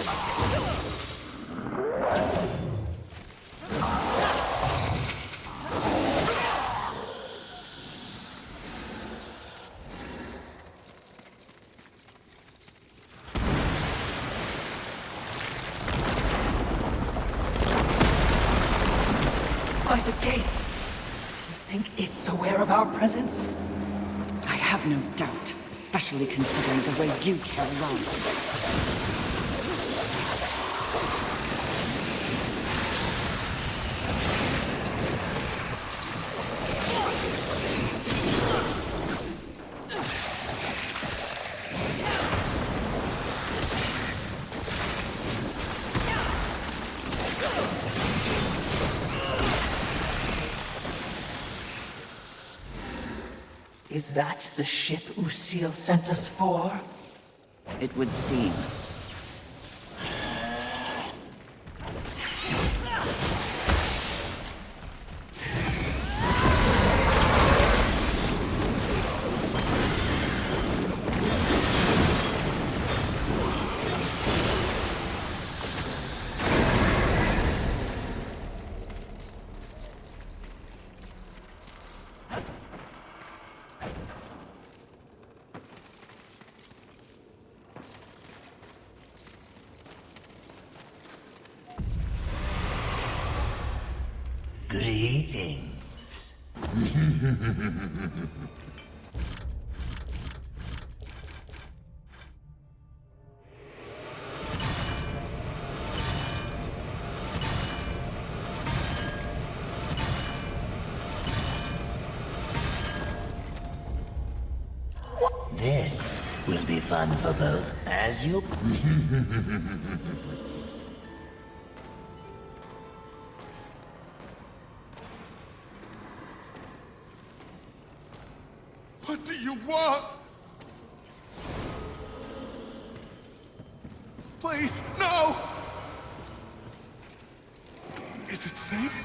By the gates! You think it's aware of our presence? I have no doubt, especially considering the way you carry on. Is that the ship Usil sent us for? It would seem. Greetings. This will be fun for both, as you... What do you want? Please, no! Is it safe?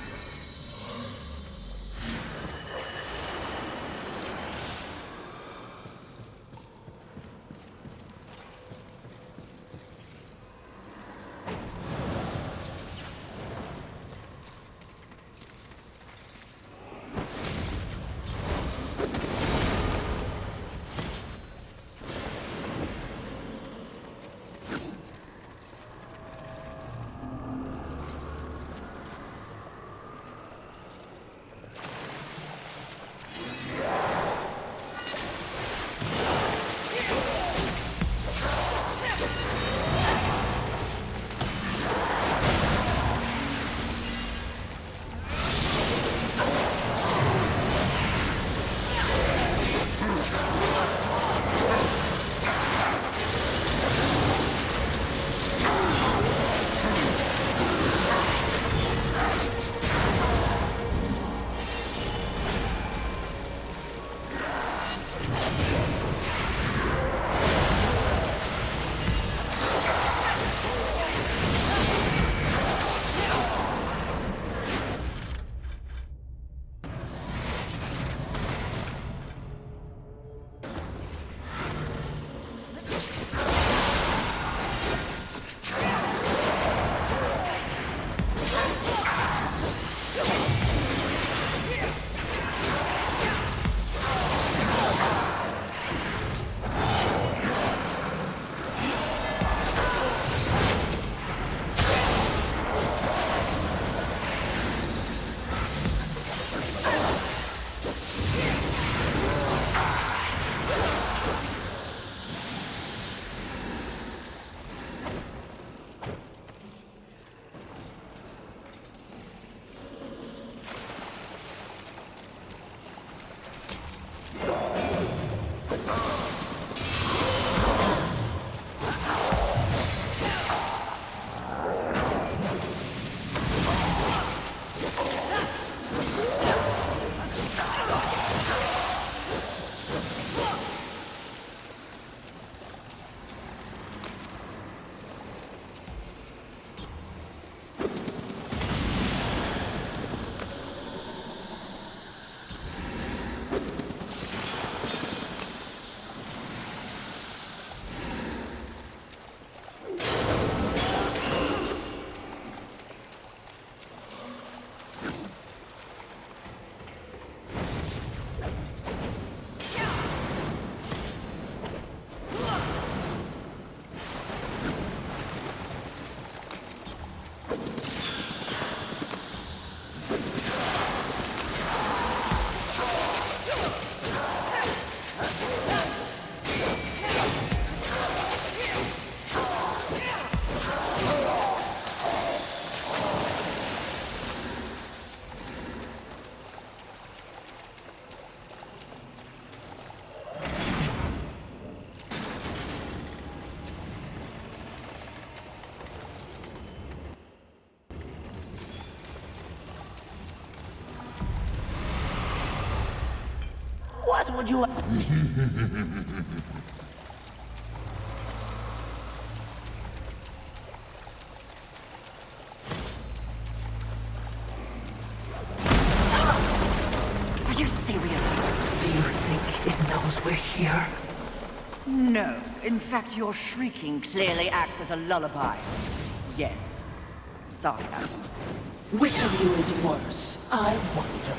would you... Are you serious? Do you think it knows we're here? No. In fact, your shrieking clearly acts as a lullaby. Yes. Sarcasm. Which of you is worse, I wonder.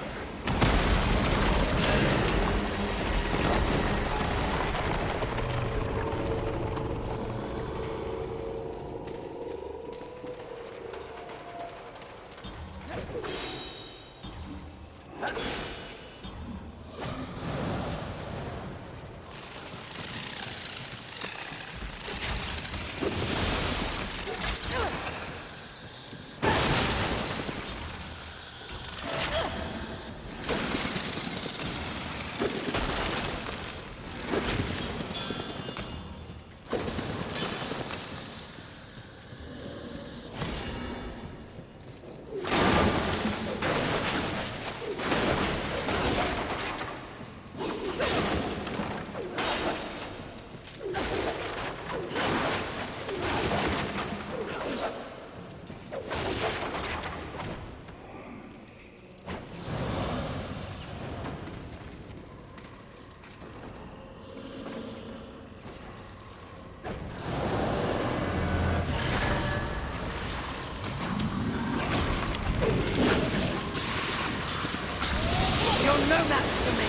You'll know that for me.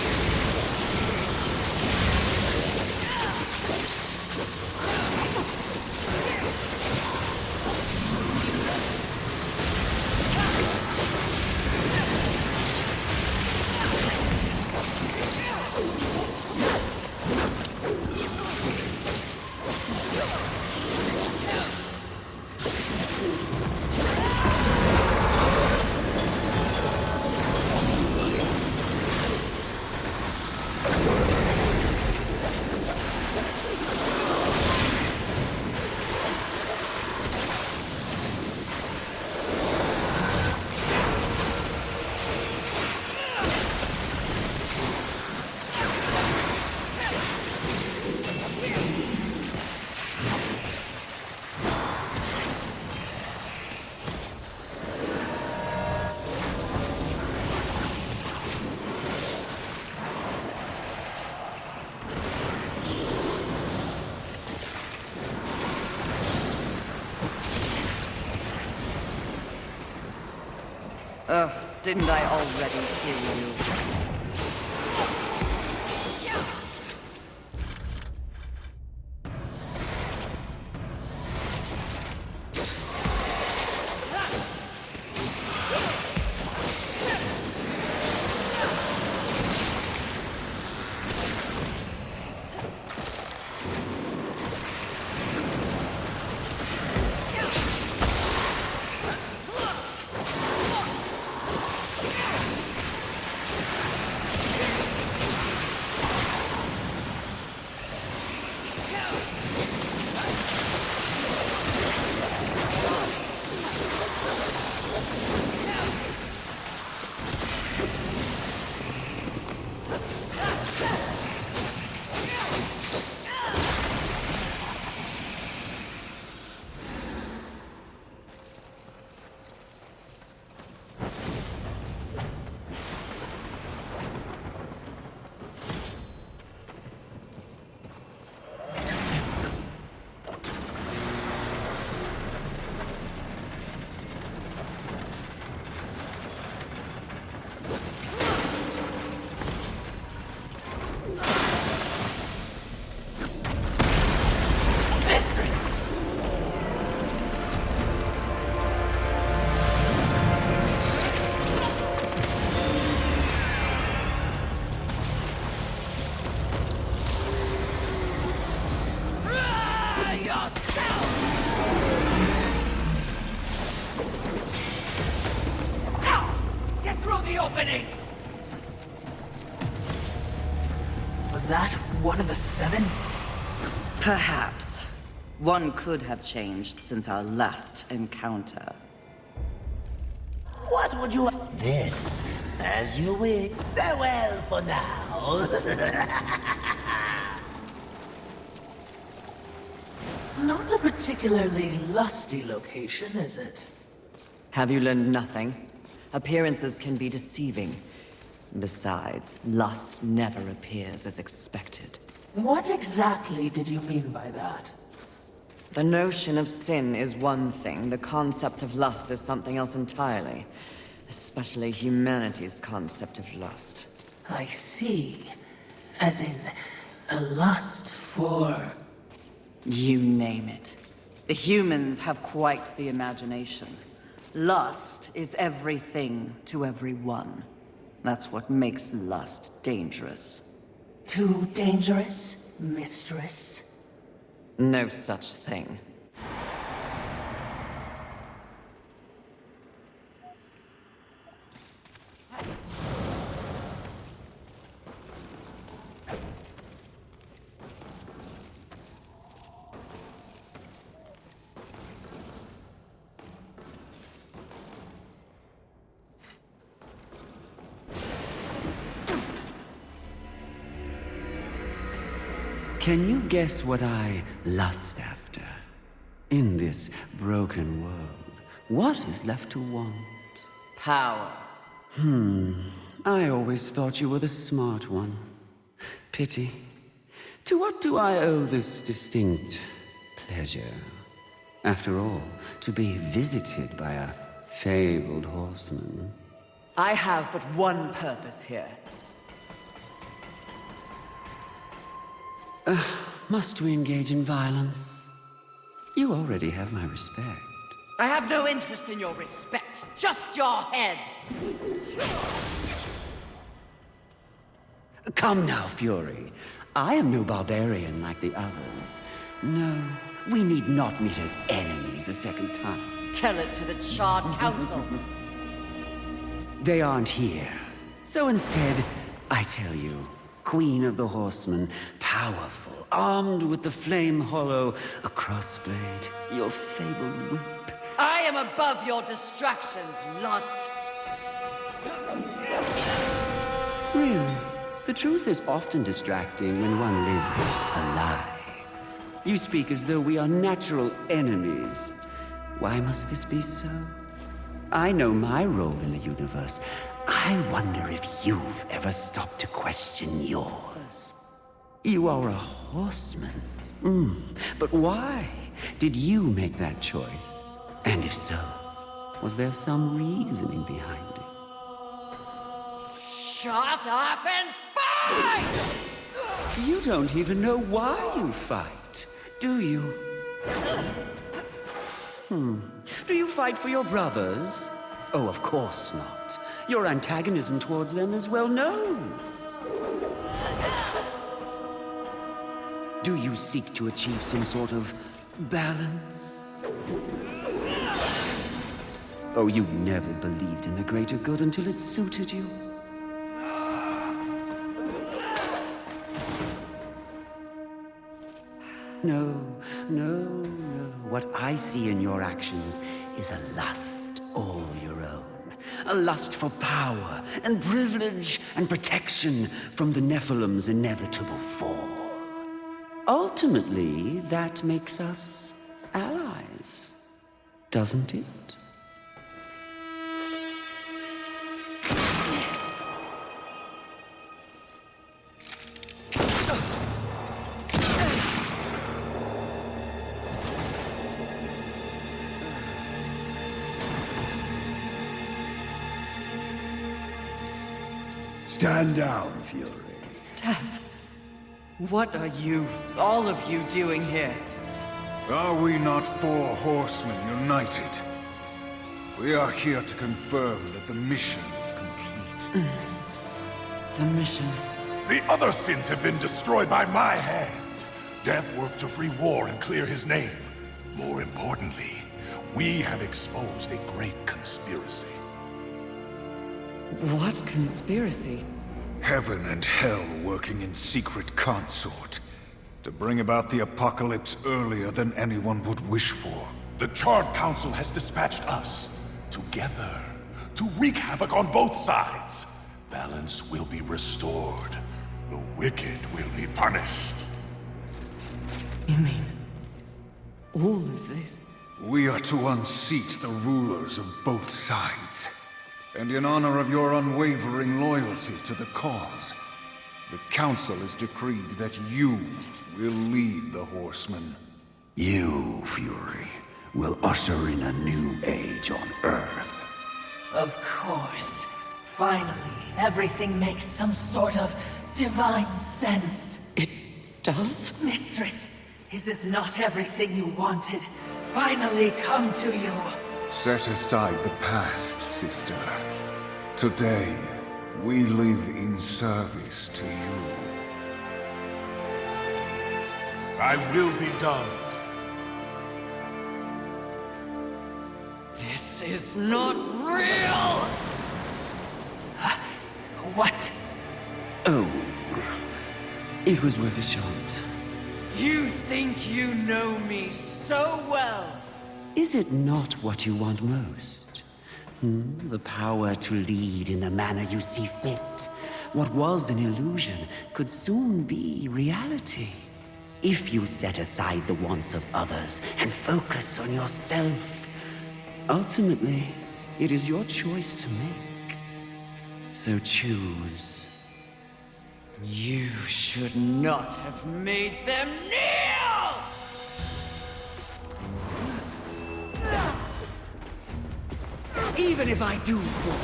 Ugh, didn't I already kill you? opening! Was that one of the 7? Perhaps. One could have changed since our last encounter. What would you... This, as you wish. Farewell for now. know. Not a particularly lusty location, is it? Have you learned nothing? Appearances can be deceiving. Besides, lust never appears as expected. What exactly did you mean by that? The notion of sin is one thing, the concept of lust is something else entirely. Especially humanity's concept of lust. I see. As in, a lust for... You name it. The humans have quite the imagination. Lust is everything to everyone. That's what makes lust dangerous. Too dangerous, mistress? No such thing. Can you guess what I lust after? In this broken world, what is left to want? Power. I always thought you were the smart one. Pity. To what do I owe this distinct pleasure? After all, to be visited by a fabled horseman. I have but one purpose here. Must we engage in violence? You already have my respect. I have no interest in your respect, just your head. Come now, Fury. I am no barbarian like the others. No, we need not meet as enemies a second time. Tell it to the Charred Council. They aren't here. So instead, I tell you, Queen of the Horsemen, powerful, armed with the flame hollow, a crossblade, your fabled whip. I am above your distractions, lust. Really? The truth is often distracting when one lives a lie. You speak as though we are natural enemies. Why must this be so? I know my role in the universe. I wonder if you've ever stopped to question yours. You are a horseman. But why did you make that choice? And if so, was there some reasoning behind it? Shut up and fight! You don't even know why you fight, do you? Do you fight for your brothers? Oh, of course not. Your antagonism towards them is well known. Do you seek to achieve some sort of balance? Oh, you never believed in the greater good until it suited you. No. What I see in your actions is a lust all your own. A lust for power and privilege and protection from the Nephilim's inevitable fall. Ultimately, that makes us allies, doesn't it? Stand down, Fury. Death. What are you, all of you, doing here? Are we not four horsemen united? We are here to confirm that the mission is complete. The mission. The other sins have been destroyed by my hand. Death worked to free war and clear his name. More importantly, we have exposed a great conspiracy. What conspiracy? Heaven and hell working in secret consort to bring about the apocalypse earlier than anyone would wish for. The Charred Council has dispatched us together to wreak havoc on both sides. Balance will be restored. The wicked will be punished. You mean all of this? We are to unseat the rulers of both sides. And in honor of your unwavering loyalty to the cause, the Council has decreed that you will lead the Horsemen. You, Fury, will usher in a new age on Earth. Of course. Finally, everything makes some sort of divine sense. It does? Mistress, is this not everything you wanted? Finally come to you. Set aside the past, sister. Today, we live in service to you. Thy will be done. This is not real! What? Oh, it was worth a shot. You think you know me so well! Is it not what you want most? The power to lead in the manner you see fit. What was an illusion could soon be reality. If you set aside the wants of others and focus on yourself, ultimately, it is your choice to make. So choose. You should not have made them kneel! Even if I do fall,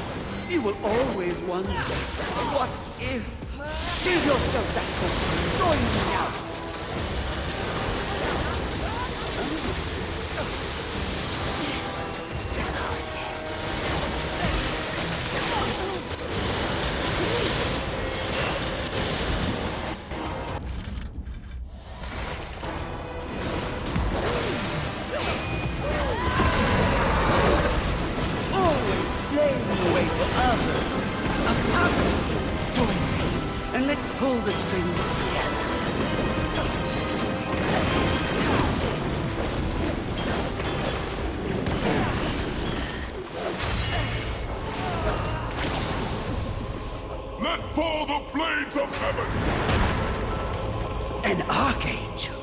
you will always wonder, what if? Give yourself that hope. Join me now. And let's pull the strings together. Let fall the blades of heaven! An archangel?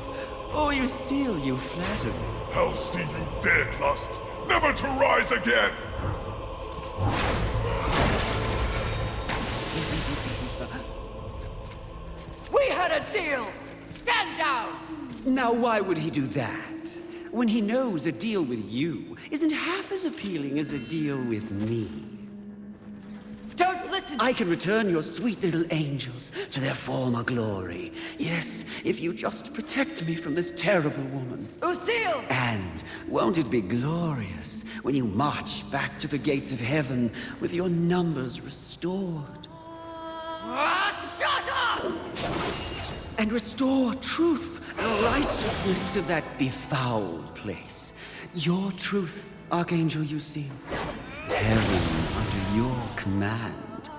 Oh, you seal, you flatter. Hell see you dead, Lust, never to rise again! We had a deal! Stand down! Now why would he do that? When he knows a deal with you isn't half as appealing as a deal with me. Don't listen! I can return your sweet little angels to their former glory. Yes, if you just protect me from this terrible woman. Lucille! And won't it be glorious when you march back to the gates of heaven with your numbers restored? Shut up! And restore truth and righteousness to that befouled place. Your truth, Archangel Lucille. Heaven under your command.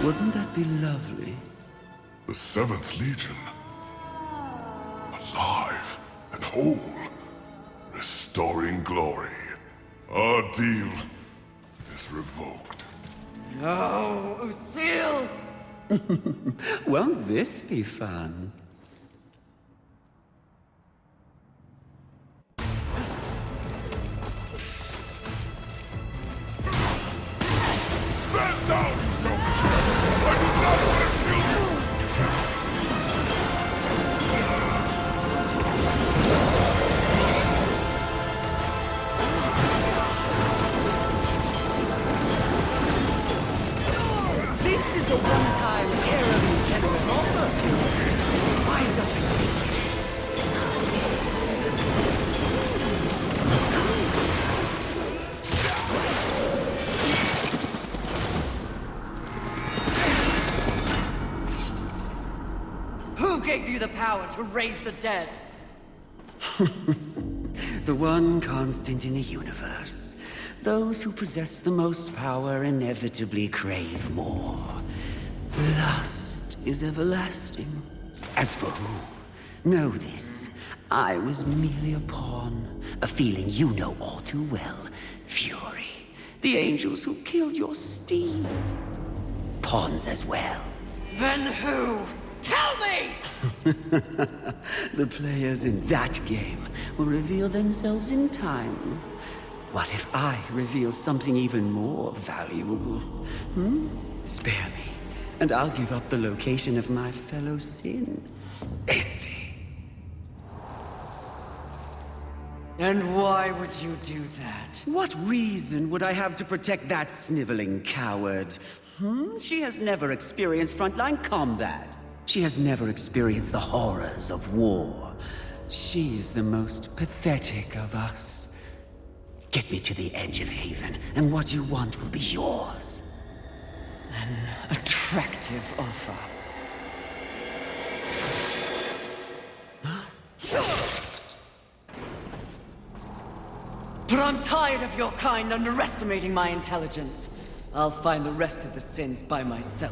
Wouldn't that be lovely? The 7th Legion. Alive and whole. Restoring glory. Our deal is revoked. No, Lucille! Won't this be fun? Stand down, you filthy! I do not want to kill you! This is a one-time terribly generous offer. Rise up and take it. Who gave you the power to raise the dead? The one constant in the universe. Those who possess the most power inevitably crave more. Lust is everlasting. As for who, know this. I was merely a pawn. A feeling you know all too well. Fury. The angels who killed your steed. Pawns as well. Then who? Tell me! The players in that game will reveal themselves in time. What if I reveal something even more valuable? Spare me, and I'll give up the location of my fellow sin. Envy. And why would you do that? What reason would I have to protect that sniveling coward? She has never experienced frontline combat. She has never experienced the horrors of war. She is the most pathetic of us. Get me to the edge of Haven, and what you want will be yours. An attractive offer. But I'm tired of your kind underestimating my intelligence. I'll find the rest of the sins by myself.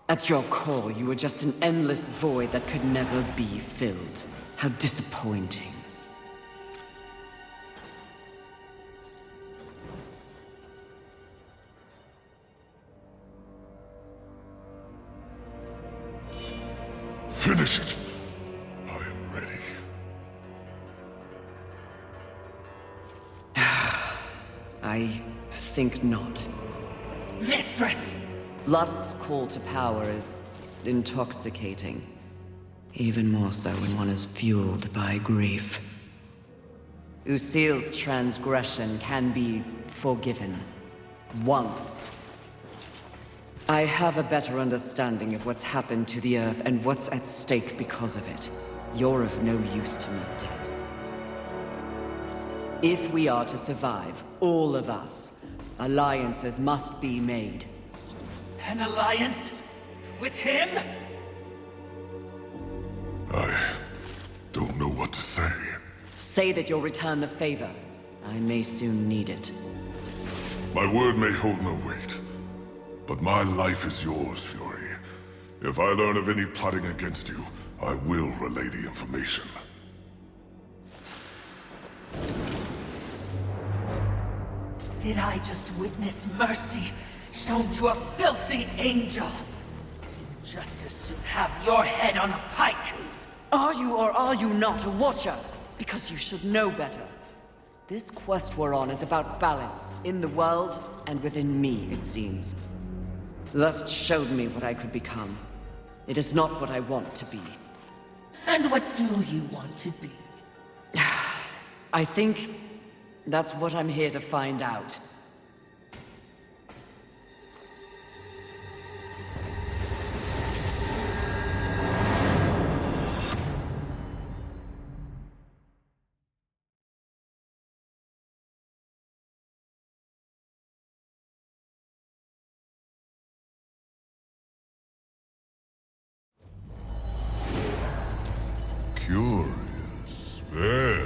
At your core, you were just an endless void that could never be filled. How disappointing. Finish it. I am ready. I think not. Mistress! Lust's call to power is intoxicating. Even more so when one is fueled by grief. Usil's transgression can be forgiven. Once. I have a better understanding of what's happened to the Earth and what's at stake because of it. You're of no use to me, dead. If we are to survive, all of us, alliances must be made. An alliance? With him? I don't know what to say. Say that you'll return the favor. I may soon need it. My word may hold no weight, but my life is yours, Fury. If I learn of any plotting against you, I will relay the information. Did I just witness mercy shown to a filthy angel? Just as soon have your head on a pike. Are you or are you not a Watcher? Because you should know better. This quest we're on is about balance, in the world and within me, it seems. Lust showed me what I could become. It is not what I want to be. And what do you want to be? I think that's what I'm here to find out. Curious. Very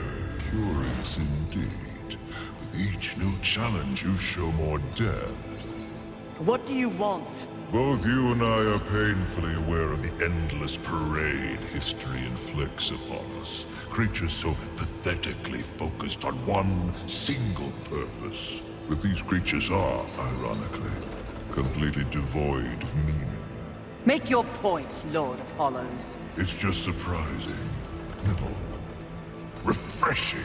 curious indeed. With each new challenge, you show more depth. What do you want? Both you and I are painfully aware of the endless parade history inflicts upon us. Creatures so pathetically focused on one single purpose. But these creatures are, ironically, completely devoid of meaning. Make your point, Lord of Hollows. It's just surprising. No. Refreshing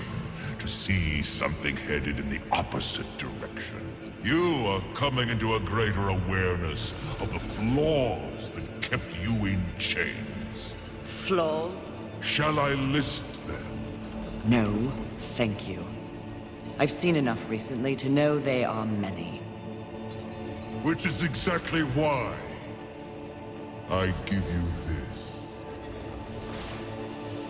to see something headed in the opposite direction. You are coming into a greater awareness of the flaws that kept you in chains. Flaws? Shall I list them? No, thank you. I've seen enough recently to know they are many. Which is exactly why I give you this.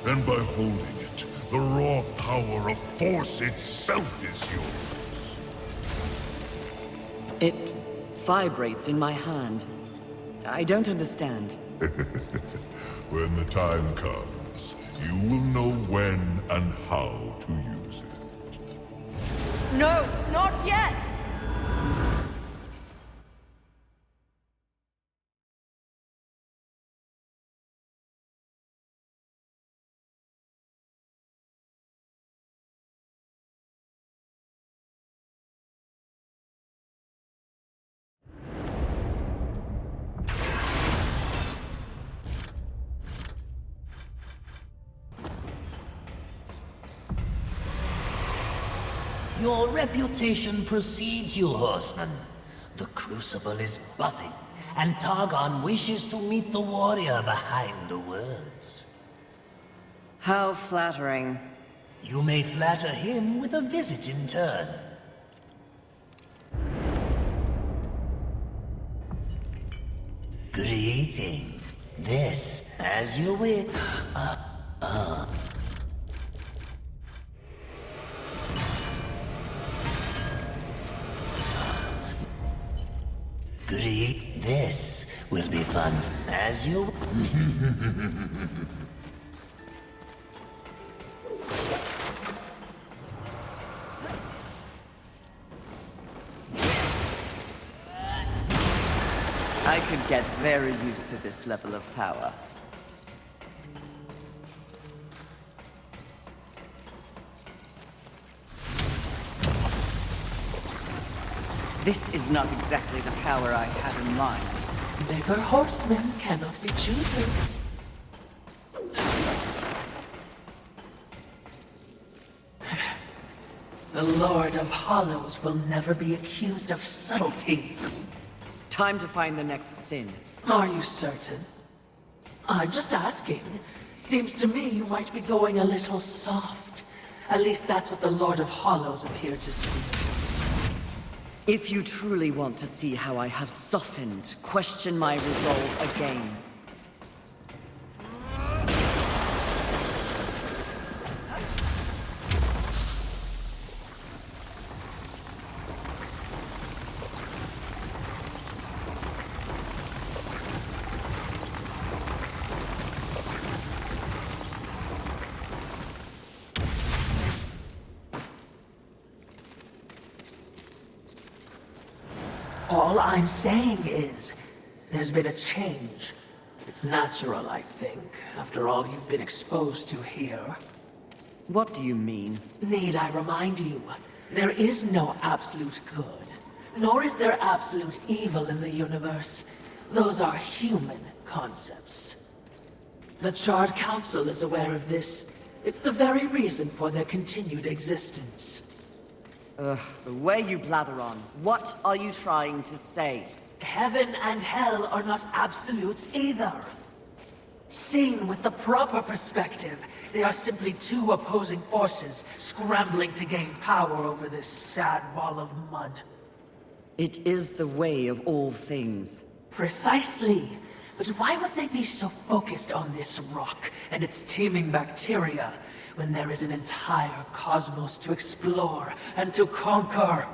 And by holding it, the raw power of Force itself is yours. It vibrates in my hand. I don't understand. When the time comes, you will know when and how to use it. No, not yet! Your reputation precedes you, horseman. The crucible is buzzing, and Targon wishes to meet the warrior behind the words. How flattering. You may flatter him with a visit in turn. Good eating. This, as you wish. Good eat. This will be fun, as you. I could get very used to this level of power. This is not exactly the power I had in mind. Bigger horsemen cannot be choosers. The Lord of Hollows will never be accused of subtlety. Time to find the next sin. Are you certain? I'm just asking. Seems to me you might be going a little soft. At least that's what the Lord of Hollows appeared to see. If you truly want to see how I have softened, question my resolve again. All I'm saying is, there's been a change. It's natural, I think, after all you've been exposed to here. What do you mean? Need I remind you, there is no absolute good, nor is there absolute evil in the universe. Those are human concepts. The Charred Council is aware of this. It's the very reason for their continued existence. The way you blather on. What are you trying to say? Heaven and hell are not absolutes either. Seen with the proper perspective, they are simply two opposing forces scrambling to gain power over this sad ball of mud. It is the way of all things. Precisely. But why would they be so focused on this rock and its teeming bacteria when there is an entire cosmos to explore and to conquer?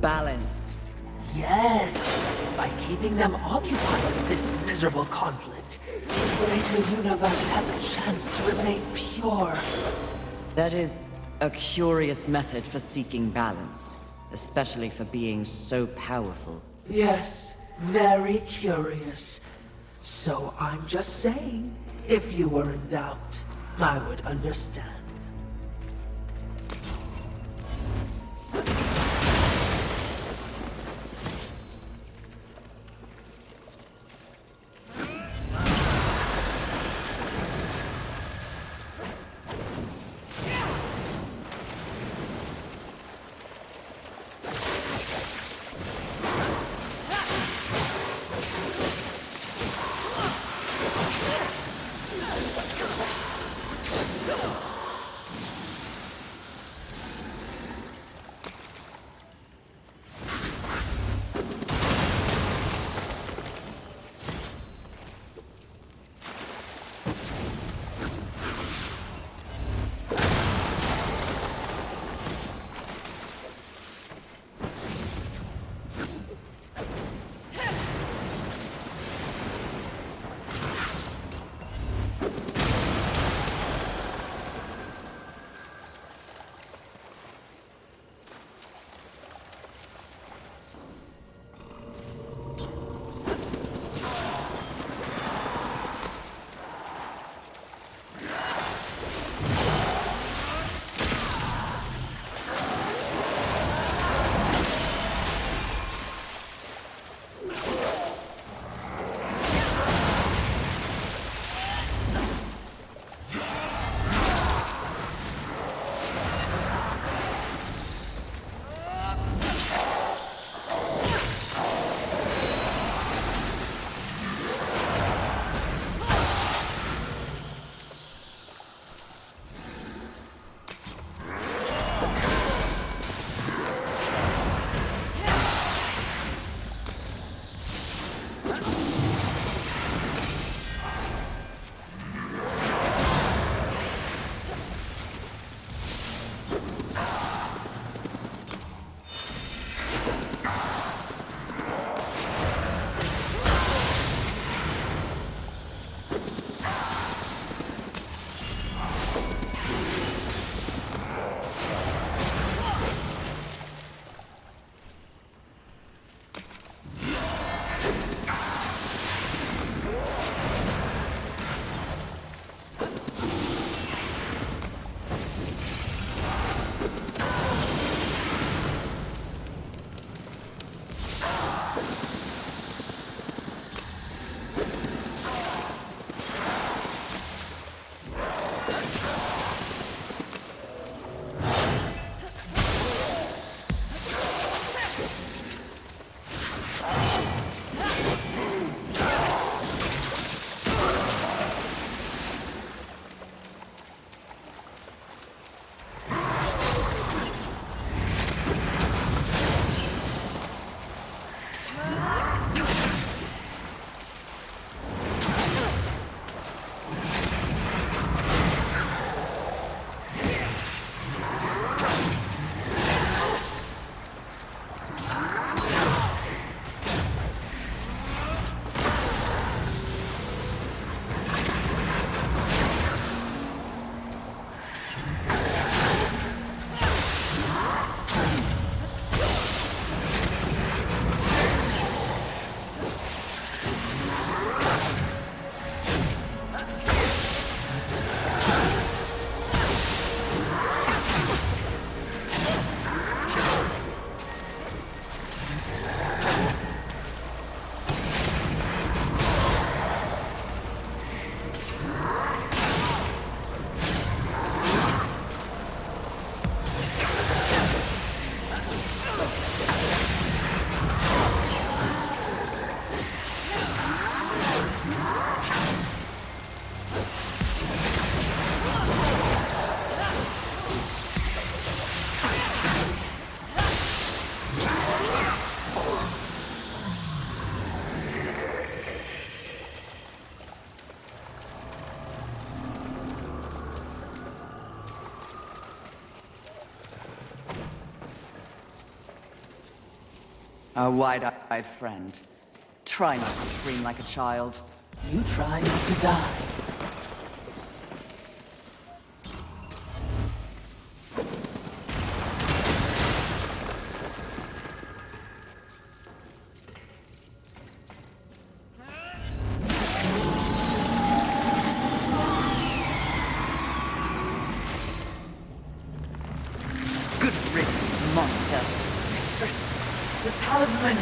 Balance. Yes, by keeping them occupied with this miserable conflict, the greater universe has a chance to remain pure. That is a curious method for seeking balance, especially for being so powerful. Yes, very curious. So I'm just saying, if you were in doubt, I would understand. Our wide-eyed friend. Try not to scream like a child. You try not to die. Good riddance, monster. Mistress, the talisman.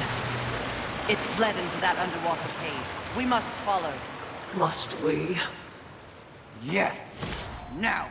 It fled into that underwater cave. We must follow. Must we? Yes! Now!